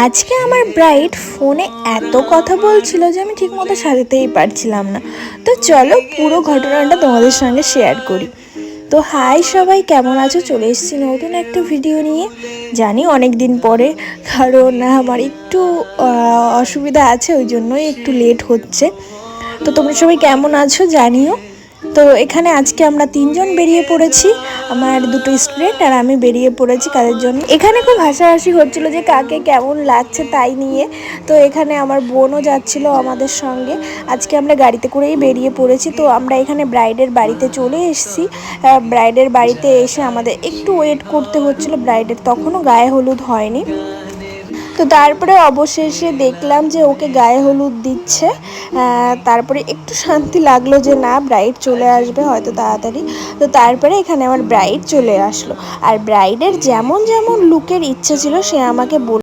আজকে আমার ব্রাইড ফোনে এত কথা বলছিল যে আমি ঠিকমতো সাজাতেই পারছিলাম না। তো চলো পুরো ঘটনাটা তোমাদের সঙ্গে শেয়ার করি। তো হাই সবাই, কেমন আছো? চলে এসেছি নতুন একটা ভিডিও নিয়ে। জানি অনেক দিন পরে, কারণ আমার একটু অসুবিধা আছে, ওই জন্যই একটু লেট হচ্ছে। তো তোমরা সবাই কেমন আছো জানিও। তো এখানে আজকে আমরা তিনজন বেরিয়ে পড়েছি, আমার দুটো স্টুডেন্ট আর আমি বেরিয়ে পড়েছি কাজের জন্য। এখানে খুব হাসাহাসি হচ্ছিল যে কাকে কেমন লাগছে তাই নিয়ে। তো এখানে আমার বোনও যাচ্ছিল আমাদের সঙ্গে। আজকে আমরা গাড়িতে করেই বেরিয়ে পড়েছি। তো আমরা এখানে ব্রাইডের বাড়িতে চলে এসেছি। ব্রাইডের বাড়িতে এসে আমাদের একটু ওয়েট করতে হচ্ছিল, ব্রাইডের তখনও গায়ে হলুদ হয়নি। তো তারপরে অবশেষে দেখলাম যে ওকে গায়ে হলুদ দিচ্ছে। তারপরে একটু শান্তি লাগলো যে না, ব্রাইড চলে আসবে হয়তো তাড়াতাড়ি। তো তারপরে এখানে আমার ব্রাইড চলে আসলো। আর ব্রাইডের যেমন যেমন লুকের ইচ্ছা ছিল সে আমাকে